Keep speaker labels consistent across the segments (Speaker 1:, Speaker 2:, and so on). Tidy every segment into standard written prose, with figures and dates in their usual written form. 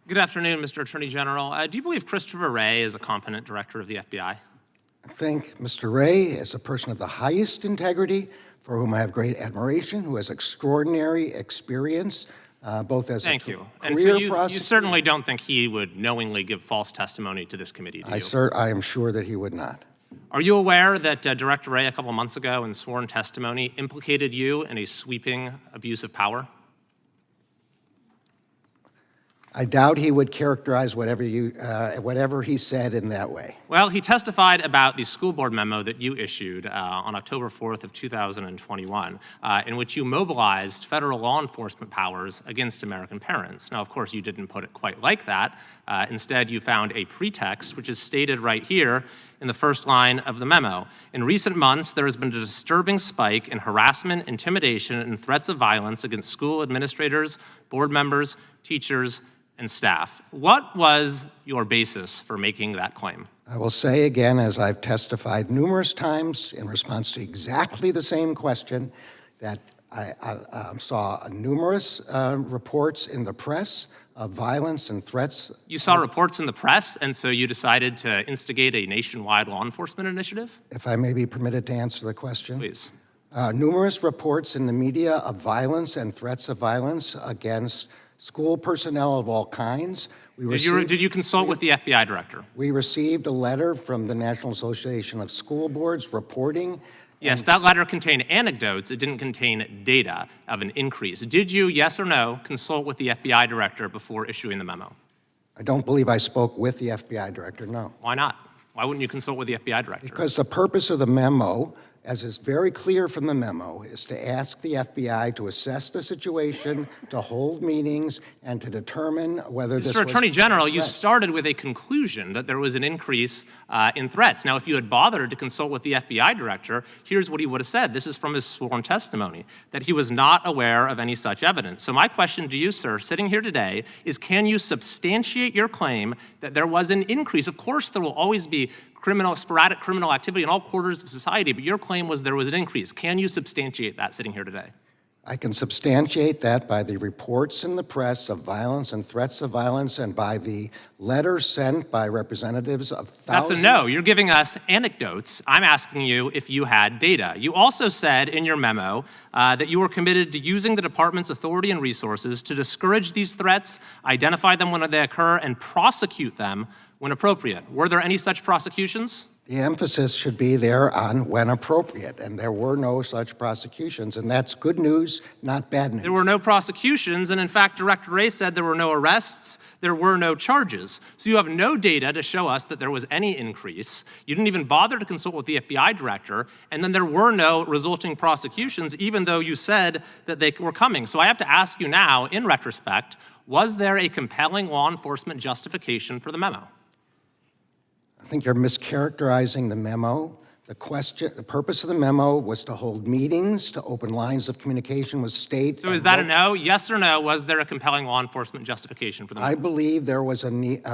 Speaker 1: Good afternoon, Mr. Attorney General. Do you believe Christopher Wray is a competent director of the FBI?
Speaker 2: I think Mr. Wray is a person of the highest integrity, for whom I have great admiration, who has extraordinary experience, both as
Speaker 1: Thank
Speaker 2: a
Speaker 1: you.
Speaker 2: career
Speaker 1: And so you
Speaker 2: prosecutor.
Speaker 1: certainly don't think he would knowingly give false testimony to this committee, do you?
Speaker 2: I am sure that he would not.
Speaker 1: Are you aware that Director Wray, a couple of months ago in sworn testimony, implicated you in a sweeping abuse of power?
Speaker 2: I doubt he would characterize whatever he said in that way.
Speaker 1: Well, he testified about the school board memo that you issued on October 4th of 2021, in which you mobilized federal law enforcement powers against American parents. Now, of course, you didn't put it quite like that. Instead, you found a pretext, which is stated right here in the first line of the memo. In recent months, there has been a disturbing spike in harassment, intimidation, and threats of violence against school administrators, board members, teachers, and staff. What was your basis for making that claim?
Speaker 2: I will say again, as I've testified numerous times in response to exactly the same question, that I saw numerous reports in the press of violence and threats.
Speaker 1: You saw reports in the press, and so you decided to instigate a nationwide law enforcement initiative?
Speaker 2: If I may be permitted to answer the question.
Speaker 1: Please.
Speaker 2: Numerous reports in the media of violence and threats of violence against school personnel of all kinds.
Speaker 1: Did you consult with the FBI director?
Speaker 2: We received a letter from the National Association of School Boards reporting.
Speaker 1: Yes, that letter contained anecdotes. It didn't contain data of an increase. Did you, yes or no, consult with the FBI director before issuing the memo?
Speaker 2: I don't believe I spoke with the FBI director, no.
Speaker 1: Why not? Why wouldn't you consult with the FBI director?
Speaker 2: Because the purpose of the memo, as is very clear from the memo, is to ask the FBI to assess the situation, to hold meetings, and to determine whether this was...
Speaker 1: Mr. Attorney General, you started with a conclusion that there was an increase in threats. Now, if you had bothered to consult with the FBI director, here's what he would have said. This is from his sworn testimony, that he was not aware of any such evidence. So my question to you, sir, sitting here today, is can you substantiate your claim that there was an increase? Of course, there will always be sporadic criminal activity in all quarters of society, but your claim was there was an increase. Can you substantiate that sitting here today?
Speaker 2: I can substantiate that by the reports in the press of violence and threats of violence and by the letters sent by representatives of thousands.
Speaker 1: That's a no. You're giving us anecdotes. I'm asking you if you had data. You also said in your memo that you were committed to using the department's authority and resources to discourage these threats, identify them when they occur, and prosecute them when appropriate. Were there any such prosecutions?
Speaker 2: The emphasis should be there on when appropriate, and there were no such prosecutions, and that's good news, not bad news.
Speaker 1: There were no prosecutions, and in fact, Director Wray said there were no arrests, there were no charges. So you have no data to show us that there was any increase. You didn't even bother to consult with the FBI director, and then there were no resulting prosecutions, even though you said that they were coming. So I have to ask you now, in retrospect, was there a compelling law enforcement justification for the memo?
Speaker 2: I think you're mischaracterizing the memo. The purpose of the memo was to hold meetings, to open lines of communication with state.
Speaker 1: So is that a no? Yes or no? Was there a compelling law enforcement justification for the memo?
Speaker 2: I believe there was a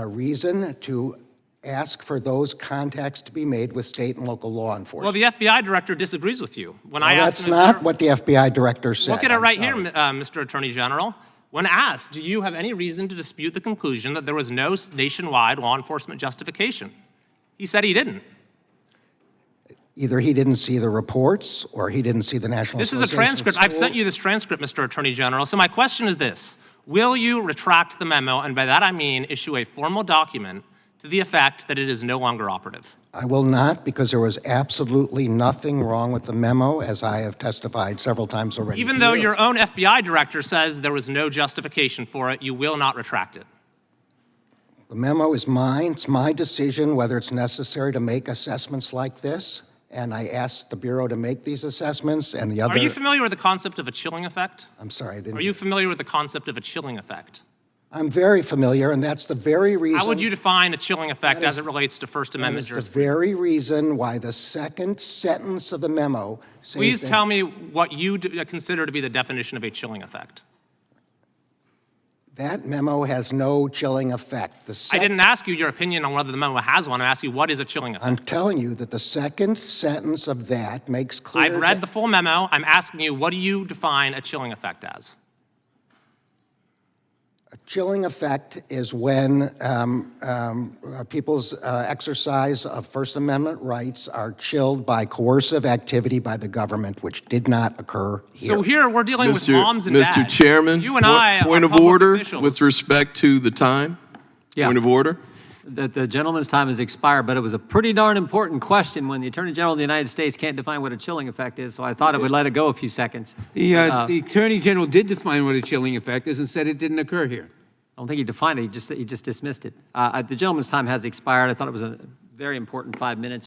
Speaker 2: reason to ask for those contacts to be made with state and local law enforcement.
Speaker 1: Well, the FBI director disagrees with you.
Speaker 2: That's not what the FBI director said.
Speaker 1: Look at it right here, Mr. Attorney General. When asked, do you have any reason to dispute the conclusion that there was no nationwide law enforcement justification? He said he didn't.
Speaker 2: Either he didn't see the reports or he didn't see the National Association.
Speaker 1: This is a transcript. I've sent you this transcript, Mr. Attorney General. So my question is this. Will you retract the memo, and by that I mean issue a formal document to the effect that it is no longer operative?
Speaker 2: I will not, because there was absolutely nothing wrong with the memo, as I have testified several times already.
Speaker 1: Even though your own FBI director says there was no justification for it, you will not retract it?
Speaker 2: The memo is mine. It's my decision whether it's necessary to make assessments like this, and I asked the Bureau to make these assessments, and the other...
Speaker 1: Are you familiar with the concept of a chilling effect?
Speaker 2: I'm sorry, I didn't...
Speaker 1: Are you familiar with the concept of a chilling effect?
Speaker 2: I'm very familiar, and that's the very reason...
Speaker 1: How would you define a chilling effect as it relates to First Amendment jurisprudence?
Speaker 2: That's the very reason why the second sentence of the memo says...
Speaker 1: Please tell me what you consider to be the definition of a chilling effect.
Speaker 2: That memo has no chilling effect.
Speaker 1: I didn't ask you your opinion on whether the memo has one. I asked you what is a chilling effect.
Speaker 2: I'm telling you that the second sentence of that makes clear...
Speaker 1: I've read the full memo. I'm asking you, what do you define a chilling effect as?
Speaker 2: Chilling effect is when people's exercise of First Amendment rights are chilled by coercive activity by the government, which did not occur here.
Speaker 1: So here we're dealing with moms and dads.
Speaker 3: Mr. Chairman,
Speaker 1: You and I
Speaker 3: point
Speaker 1: are
Speaker 3: of
Speaker 1: public
Speaker 3: order
Speaker 1: officials.
Speaker 3: with respect to the time?
Speaker 4: Yeah.
Speaker 3: Point of order?
Speaker 4: The gentleman's time has expired, but it was a pretty darn important question when the Attorney General of the United States can't define what a chilling effect is, so I thought I would let it go a few seconds.
Speaker 5: The Attorney General did define what a chilling effect is and said it didn't occur here.
Speaker 4: I don't think he defined it, he just dismissed it. The gentleman's time has expired. I thought it was a very important 5 minutes.